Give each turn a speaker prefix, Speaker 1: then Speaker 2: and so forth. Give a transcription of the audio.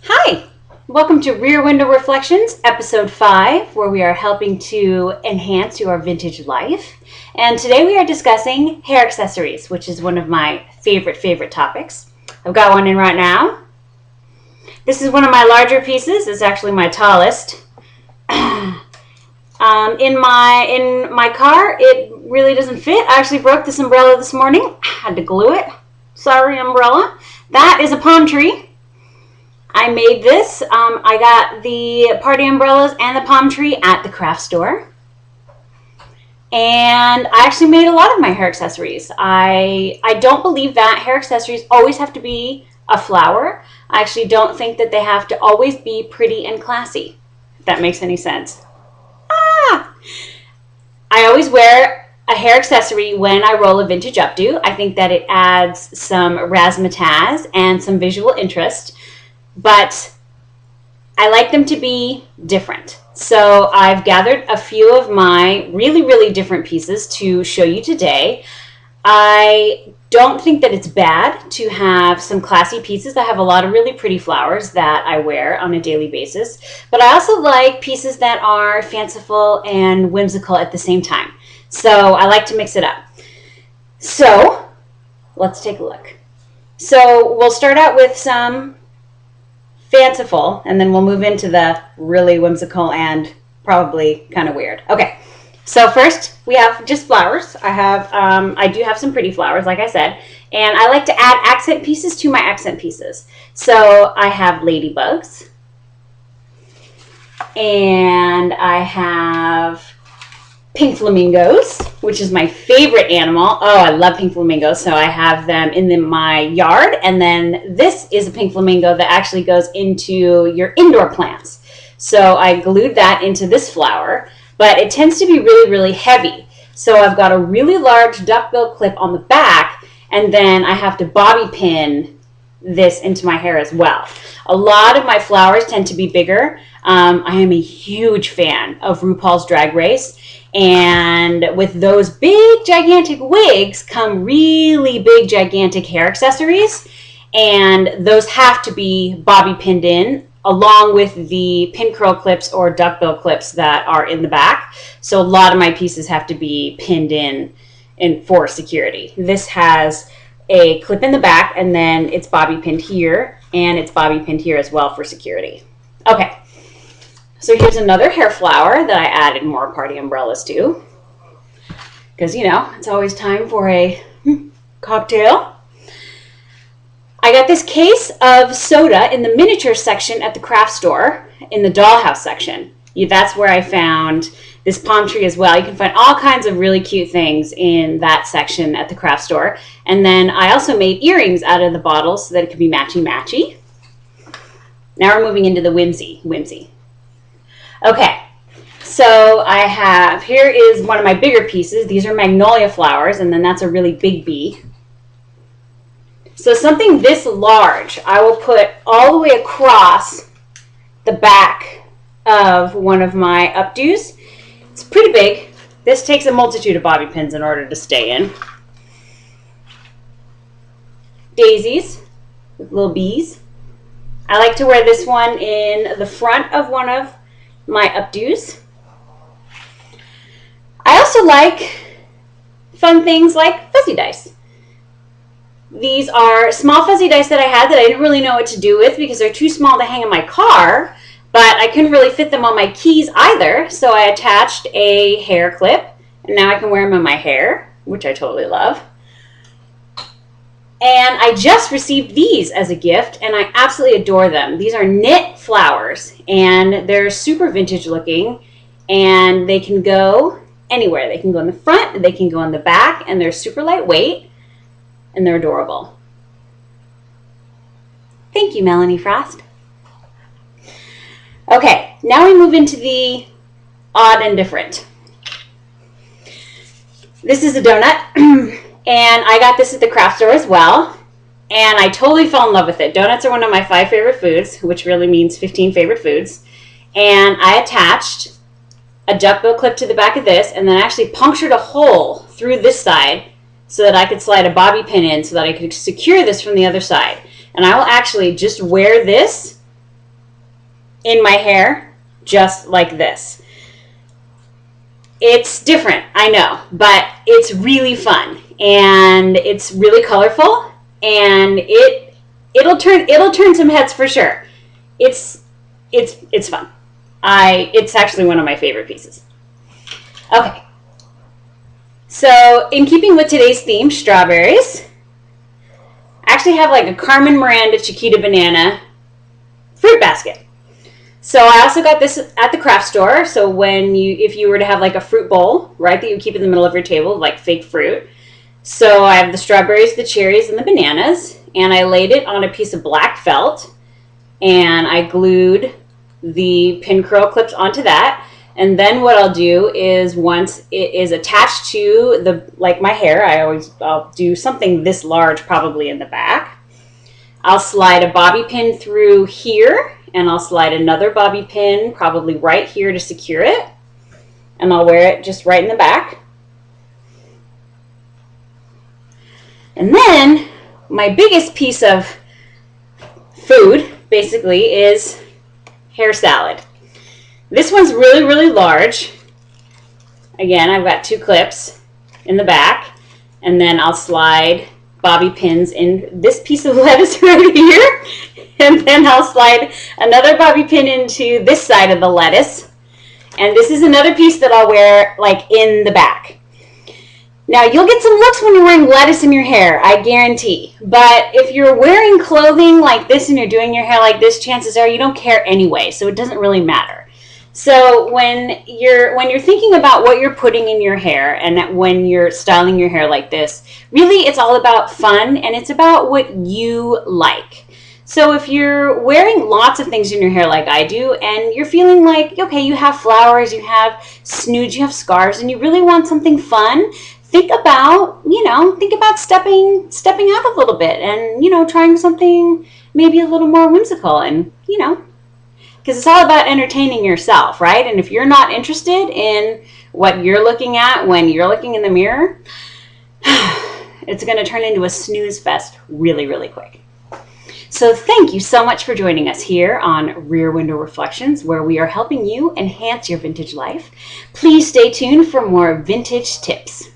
Speaker 1: Hi, welcome to Rear Window Reflections, episode 5, where we are helping to enhance your vintage life. And today we are discussing hair accessories, which is one of my favorite topics. I've got one in right now. This is one of my larger pieces. It's actually my tallest. In my car, it really doesn't fit. I actually broke this umbrella this morning. Had to glue it. Sorry, umbrella. That is a palm tree. I made this. I got the party umbrellas and the palm tree at the craft store. And I actually made a lot of my hair accessories. I don't believe that hair accessories always have to be a flower. I actually don't think that they have to always be pretty and classy, if that makes any sense. I always wear a hair accessory when I roll a vintage updo. I think that it adds some razzmatazz and some visual interest. But I like them to be different. So I've gathered a few of my really different pieces to show you today. I don't think that it's bad to have some classy pieces. I have a lot of really pretty flowers that I wear on a daily basis. But I also like pieces that are fanciful and whimsical at the same time. So I like to mix it up. So let's take a look. So we'll start out with some fanciful, and then we'll move into the really whimsical and probably kind of weird. Okay, so first we have just flowers. I do have some pretty flowers, like I said, and I like to add accent pieces to my accent pieces. So I have ladybugs, and I have pink flamingos, which is my favorite animal. Oh, I love pink flamingos. So I have them in my yard. And then this is a pink flamingo that actually goes into your indoor plants. So I glued that into this flower, but it tends to be really heavy. So I've got a really large duckbill clip on the back, and then I have to bobby pin this into my hair as well. A lot of my flowers tend to be bigger. I am a huge fan of RuPaul's Drag Race. And with those big, gigantic wigs come really big, gigantic hair accessories. And those have to be bobby pinned in along with the pin curl clips or duckbill clips that are in the back. So a lot of my pieces have to be pinned in for security. This has a clip in the back, and then it's bobby pinned here, and it's bobby pinned here as well for security. Okay. So here's another hair flower that I added more party umbrellas to, because, you know, it's always time for a cocktail. I got this case of soda in the miniature section at the craft store in the dollhouse section. That's where I found this palm tree as well. You can find all kinds of really cute things in that section at the craft store. And then I also made earrings out of the bottles so that it could be matchy-matchy. Now we're moving into the whimsy. Okay, so here is one of my bigger pieces. These are magnolia flowers, and then that's a really big bee. So something this large, I will put all the way across the back of one of my updos. It's pretty big. This takes a multitude of bobby pins in order to stay in. Daisies with little bees. I like to wear this one in the front of one of my updos. I also like fun things like fuzzy dice. These are small fuzzy dice that I had that I didn't really know what to do with because they're too small to hang in my car, but I couldn't really fit them on my keys either, so I attached a hair clip, and now I can wear them in my hair, which I totally love. And I just received these as a gift, and I absolutely adore them. These are knit flowers, and they're super vintage looking, and they can go anywhere. They can go in the front, they can go in the back, and they're super lightweight, and they're adorable. Thank you, Melanie Frost. Okay, now we move into the odd and different. This is a donut. And I got this at the craft store as well, and I totally fell in love with it. Donuts are one of my 5 favorite foods, which really means 15 favorite foods. And I attached a duckbill clip to the back of this, and then actually punctured a hole through this side so that I could slide a bobby pin in so that I could secure this from the other side. And I will actually just wear this in my hair just like this. It's different, I know, but it's really fun and it's really colorful, and it'll turn some heads for sure. It's fun. It's actually one of my favorite pieces. Okay. So, in keeping with today's theme, strawberries, I actually have like a Carmen Miranda Chiquita banana fruit basket. So I also got this at the craft store. So if you were to have like a fruit bowl, right, that you keep in the middle of your table, like fake fruit. So I have the strawberries, the cherries, and the bananas, and I laid it on a piece of black felt, and I glued the pin curl clips onto that. And then what I'll do is, once it is attached to my hair, I'll do something this large probably in the back. I'll slide a bobby pin through here, and I'll slide another bobby pin probably right here to secure it. And I'll wear it just right in the back. And then my biggest piece of food basically is hair salad. This one's really, really large. Again, I've got 2 clips in the back, and then I'll slide bobby pins in this piece of lettuce right here, and then I'll slide another bobby pin into this side of the lettuce, and this is another piece that I'll wear like in the back. Now, you'll get some looks when you're wearing lettuce in your hair, I guarantee. But if you're wearing clothing like this and you're doing your hair like this, chances are you don't care anyway, so it doesn't really matter. So when you're thinking about what you're putting in your hair, and when you're styling your hair like this, really it's all about fun, and it's about what you like. So if you're wearing lots of things in your hair like I do, and you're feeling like, okay, you have flowers, you have snoods, you have scarves, and you really want something fun, think about stepping out a little bit and, trying something maybe a little more whimsical, and, because it's all about entertaining yourself, right? And if you're not interested in what you're looking at when you're looking in the mirror, it's going to turn into a snooze fest really, really quick. So thank you so much for joining us here on Rear Window Reflections, where we are helping you enhance your vintage life. Please stay tuned for more vintage tips.